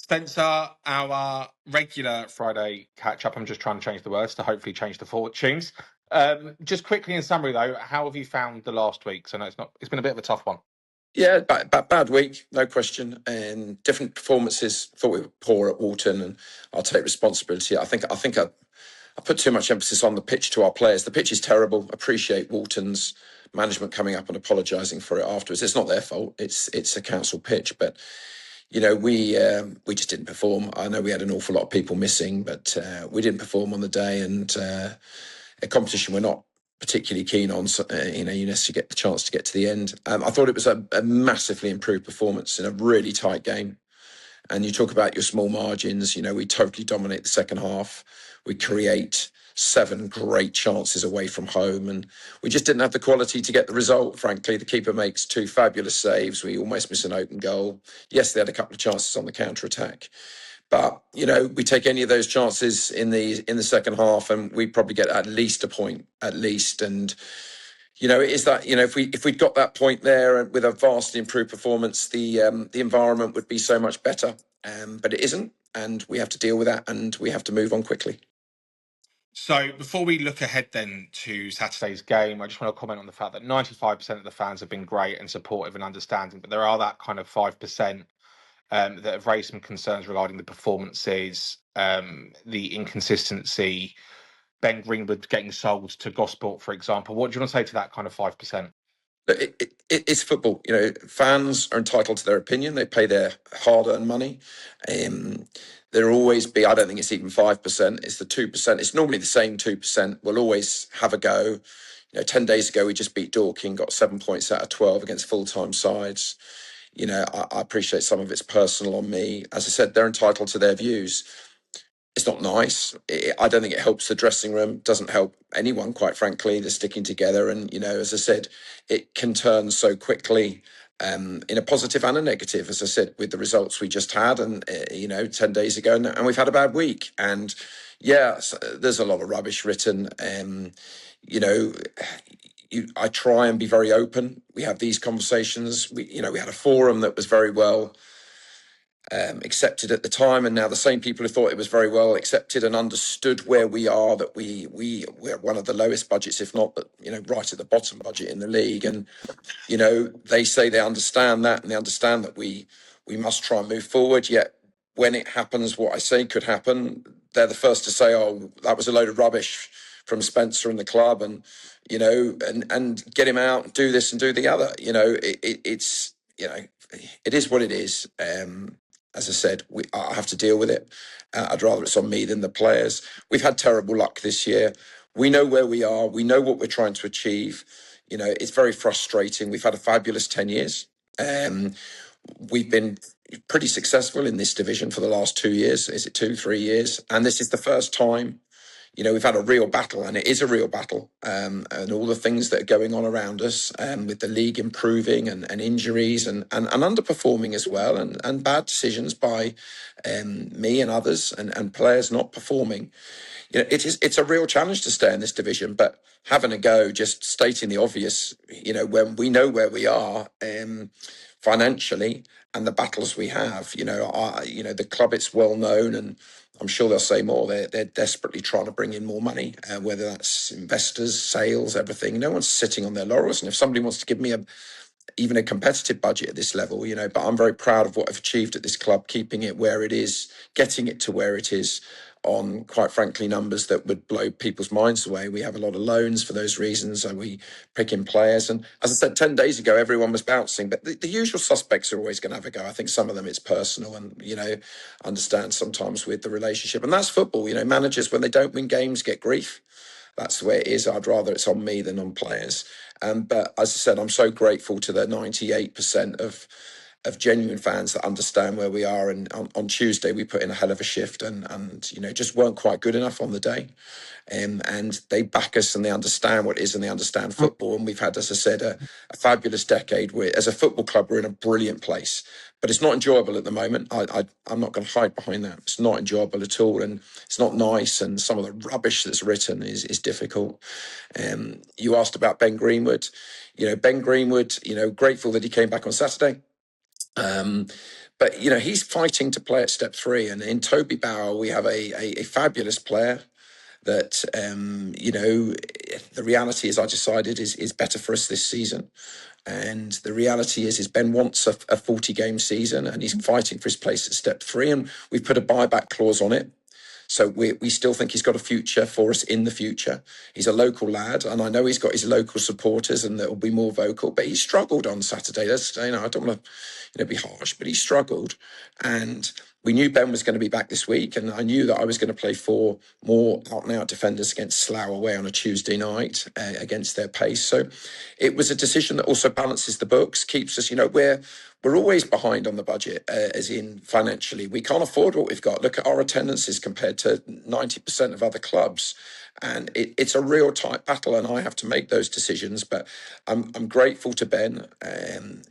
Spencer, our regular Friday catch-up, I'm just trying to change the words to hopefully change the fortunes. Just quickly in summary, though, how have you found the last week? So, no, it's been a bit of a tough one. Yeah, bad week, no question. And different performances. Thought we were poor at Walton, and I'll take responsibility. I think I put too much emphasis on the pitch to our players. The pitch is terrible. Appreciate Walton's management coming up and apologising for it afterwards. It's not their fault. It's a council pitch, but we just didn't perform. I know we had an awful lot of people missing, but we didn't perform on the day, and a competition we're not particularly keen on. So, unless you get the chance to get to the end. I thought it was a massively improved performance in a really tight game. And you talk about your small margins. We totally dominate the second half. We create 7 great chances away from home, and we just didn't have the quality to get the result, frankly. The keeper makes 2 fabulous saves. We almost miss an open goal. Yes, they had a couple of chances on the counter-attack. But, we take any of those chances in the second half and we probably get at least a point, at least. And, it is that, if we'd got that point there with a vastly improved performance, the environment would be so much better. But it isn't, and we have to deal with that, and we have to move on quickly. So before we look ahead then to Saturday's game, I just want to comment on the fact that 95% of the fans have been great and supportive and understanding, but there are that kind of 5% that have raised some concerns regarding the performances, the inconsistency, Ben Greenwood getting sold to Gosport, for example. What do you want to say to that kind of 5%? It's football. Fans are entitled to their opinion. They pay their hard-earned money. There'll always be, I don't think it's even 5%, it's the 2%. It's normally the same 2%. We'll always have a go. 10 days ago, we just beat Dorking, got 7 points out of 12 against full-time sides. I appreciate some of it's personal on me. As I said, they're entitled to their views. It's not nice. I don't think it helps the dressing room. Doesn't help anyone, quite frankly. They're sticking together. And, as I said, it can turn so quickly in a positive and a negative, as I said, with the results we just had and, 10 days ago. And we've had a bad week. And, there's a lot of rubbish written. I try and be very open. We have these conversations. We had a forum that was very well accepted at the time, and now the same people who thought it was very well accepted and understood where we are, that we're one of the lowest budgets, if not, but right at the bottom budget in the league. And they say they understand that, and they understand that we must try and move forward. Yet when it happens, what I say could happen, they're the first to say, "Oh, that was a load of rubbish from Spencer and the club," and and get him out and do this and do the other. It's it is what it is. As I said, I have to deal with it. I'd rather it's on me than the players. We've had terrible luck this year. We know where we are. We know what we're trying to achieve. It's very frustrating. We've had a fabulous 10 years. We've been pretty successful in this division for the last 2 years. Is it 2-3 years? And this is the first time we've had a real battle, and it is a real battle. And all the things that are going on around us, with the league improving and injuries and underperforming as well, and bad decisions by me and others, and players not performing. It's a real challenge to stay in this division, but having a go, just stating the obvious, when we know where we are financially and the battles we have, the club, it's well known, and I'm sure they'll say more. They're desperately trying to bring in more money, whether that's investors, sales, everything. No one's sitting on their laurels. And if somebody wants to give me even a competitive budget at this level, but I'm very proud of what I've achieved at this club, keeping it where it is, getting it to where it is on, quite frankly, numbers that would blow people's minds away. We have a lot of loans for those reasons, and we pick in players. And as I said, 10 days ago, everyone was bouncing, but the usual suspects are always going to have a go. I think some of them it's personal, and, understand sometimes with the relationship. And that's football. Managers, when they don't win games, get grief. That's the way it is. I'd rather it's on me than on players. But as I said, I'm so grateful to the 98% of genuine fans that understand where we are. And on Tuesday, we put in a hell of a shift and just weren't quite good enough on the day. And they back us, and they understand what it is, and they understand football. And we've had, as I said, a fabulous decade. As a football club, we're in a brilliant place. But it's not enjoyable at the moment. I'm not going to hide behind that. It's not enjoyable at all, and it's not nice. And some of the rubbish that's written is difficult. You asked about Ben Greenwood. Ben Greenwood, grateful that he came back on Saturday. But he's fighting to play at step 3, and in Toby Bauer we have a fabulous player that the reality is I decided is better for us this season. And the reality is Ben wants a 40-game season, and he's fighting for his place at step 3, and we've put a buyback clause on it. So we still think he's got a future for us in the future. He's a local lad, and I know he's got his local supporters, and that will be more vocal. But he struggled on Saturday. I don't want to be harsh, but he struggled. And we knew Ben was going to be back this week, and I knew that I was going to play 4 more out-and-out defenders against Slough away on a Tuesday night against their pace. So it was a decision that also balances the books, keeps us, we're always behind on the budget, as in financially. We can't afford what we've got. Look at our attendances compared to 90% of other clubs. And it's a real tight battle, and I have to make those decisions. But I'm grateful to Ben.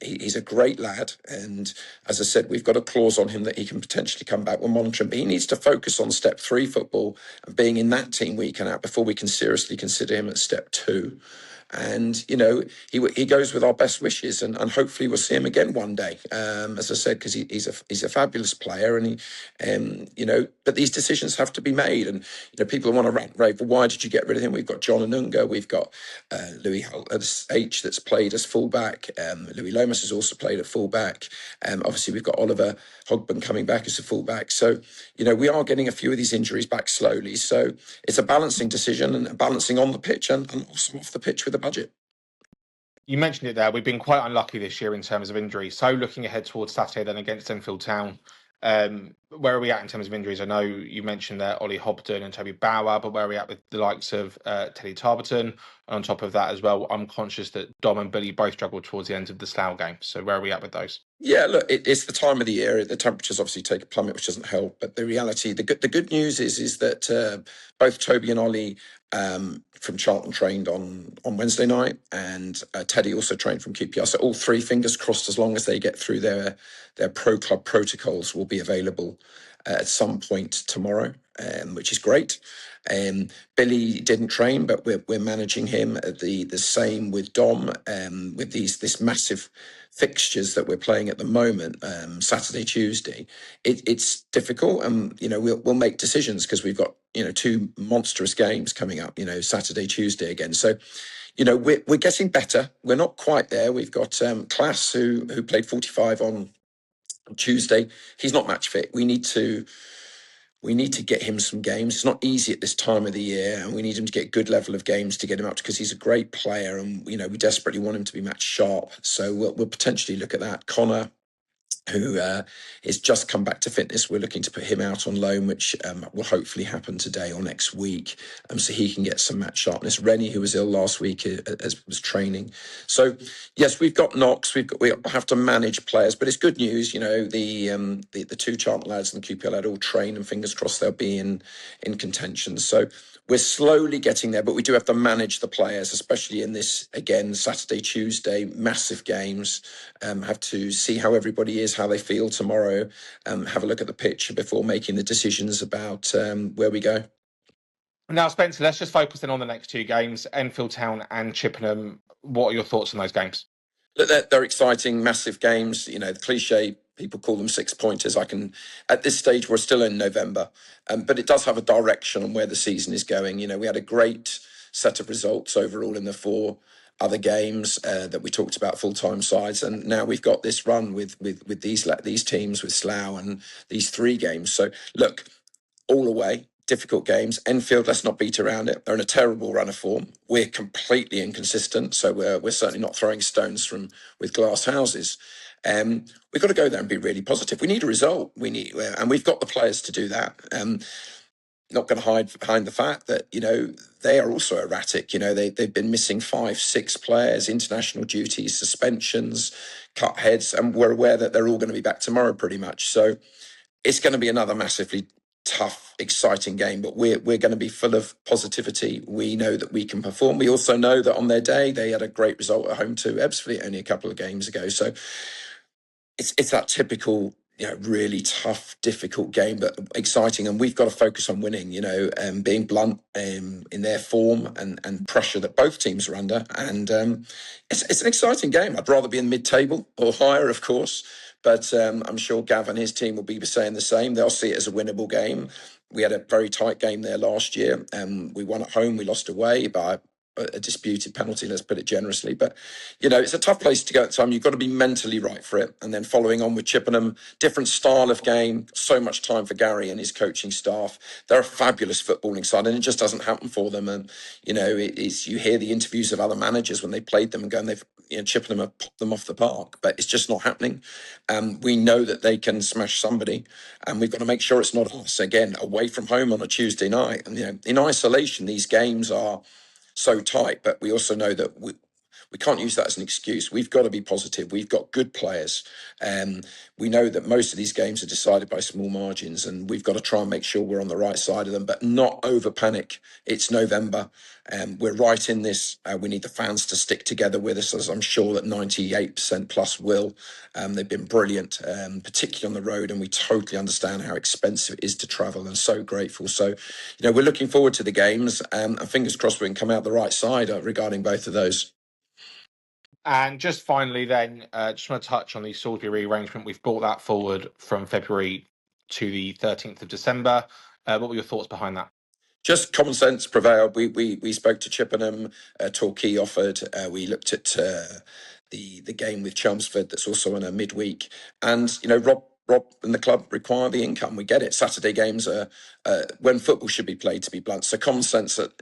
He's a great lad. And as I said, we've got a clause on him that he can potentially come back. We'll monitor him. But he needs to focus on step 3 football and being in that team week and out before we can seriously consider him at step 2. And he goes with our best wishes, and hopefully we'll see him again one day. As I said, because he's a fabulous player, and but these decisions have to be made. And people want to rant rave. Well, why did you get rid of him? We've got John Anunga, we've got Louis H that's played as fullback. Louis Lomas has also played at fullback. Obviously we've got Oliver Hogburn coming back as a fullback. So we are getting a few of these injuries back slowly. So it's a balancing decision, and balancing on the pitch and also off the pitch with the budget. You mentioned it there. We've been quite unlucky this year in terms of injuries. So looking ahead towards Saturday then against Enfield Town, where are we at in terms of injuries? I know you mentioned there Ollie Hobden and Toby Bauer, but where are we at with the likes of Teddy Tarberton? And on top of that as well, I'm conscious that Dom and Billy both struggled towards the end of the Slough game. So where are we at with those? Yeah, look, it's the time of the year. The temperatures obviously take a plummet, which doesn't help. But the reality, the good news is that both Toby and Ollie from Charlton trained on Wednesday night, and Teddy also trained from QPR. So all 3, fingers crossed, as long as they get through their pro club protocols, will be available at some point tomorrow, which is great. Billy didn't train, but we're managing him. The same with Dom, with this massive fixtures that we're playing at the moment, Saturday, Tuesday. It's difficult, and we'll make decisions because we've got 2 monstrous games coming up. Saturday, Tuesday again. So we're getting better. We're not quite there. We've got Class who played 45 on Tuesday. He's not match fit. We need to get him some games. It's not easy at this time of the year, and we need him to get a good level of games to get him up, because he's a great player, and we desperately want him to be match sharp. So we'll potentially look at that. Connor, who has just come back to fitness, we're looking to put him out on loan, which will hopefully happen today or next week, so he can get some match sharpness. Rennie, who was ill last week, was training. So yes, we've got knocks. We have to manage players, but it's good news. The 2 Charlton lads and the QPR lad all train, and fingers crossed they'll be in contention. So we're slowly getting there, but we do have to manage the players, especially in this, again, Saturday, Tuesday, massive games. Have to see how everybody is, how they feel tomorrow, have a look at the pitch before making the decisions about where we go. Now, Spencer, let's just focus in on the next 2 games, Enfield Town and Chippenham. What are your thoughts on those games? Look, they're exciting, massive games. The cliche, people call them 6-pointers. At this stage, we're still in November, but it does have a direction on where the season is going. We had a great set of results overall in the 4 other games that we talked about, full-time sides, and now we've got this run with these teams, with Slough, and these 3 games. So look, all away, difficult games. Enfield, let's not beat around it. They're in a terrible run of form. We're completely inconsistent, so we're certainly not throwing stones with glass houses. We've got to go there and be really positive. We need a result. And we've got the players to do that. Not going to hide behind the fact that they are also erratic. They've been missing 5, 6 players, international duties, suspensions, cut heads, and we're aware that they're all going to be back tomorrow pretty much. So it's going to be another massively tough, exciting game, but we're going to be full of positivity. We know that we can perform. We also know that on their day they had a great result at home to Ebbsfleet only a couple of games ago. So it's that typical, really tough, difficult game, but exciting. And we've got to focus on winning, being blunt in their form and pressure that both teams are under. And it's an exciting game. I'd rather be in mid-table or higher, of course. but I'm sure Gav and his team will be saying the same. They'll see it as a winnable game. We had a very tight game there last year, and we won at home. We lost away by a disputed penalty, let's put it generously. But, it's a tough place to go at the time. You've got to be mentally right for it. And then following on with Chippenham, different style of game, so much time for Gary and his coaching staff. They're a fabulous footballing side, and it just doesn't happen for them. And, you hear the interviews of other managers when they played them and going, Chippenham have popped them off the park, but it's just not happening. We know that they can smash somebody, and we've got to make sure it's not us. Again, away from home on a Tuesday night. And, in isolation, these games are so tight, but we also know that we can't use that as an excuse. We've got to be positive. We've got good players. We know that most of these games are decided by small margins, and we've got to try and make sure we're on the right side of them, but not over panic. It's November. We're right in this. We need the fans to stick together with us, as I'm sure that 98% plus will. They've been brilliant, particularly on the road, and we totally understand how expensive it is to travel, and so grateful. So, we're looking forward to the games, and fingers crossed we can come out the right side regarding both of those. And just finally, then, just want to touch on the Salisbury rearrangement. We've brought that forward from February to the 13th of December. What were your thoughts behind that? Just common sense prevailed. We spoke to Chippenham. Torquay offered. We looked at the game with Chelmsford that's also on a midweek, and Rob and the club require the income. We get it. Saturday games are when football should be played, to be blunt. So common sense that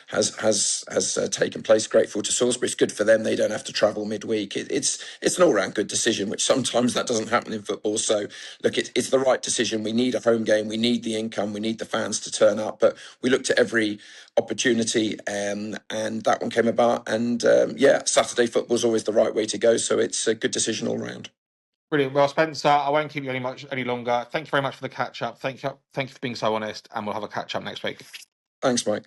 has taken place. Grateful to Salisbury. It's good for them. They don't have to travel midweek. It's an all round good decision, which sometimes that doesn't happen in football. So look, it's the right decision. We need a home game. We need the income. We need the fans to turn up. But we looked at every opportunity, and that one came about. And Saturday football is always the right way to go. So it's a good decision all round. Brilliant. Well, Spencer, I won't keep you any longer. Thank you very much for the catch up. Thank you for being so honest, and we'll have a catch up next week. Thanks, Mike.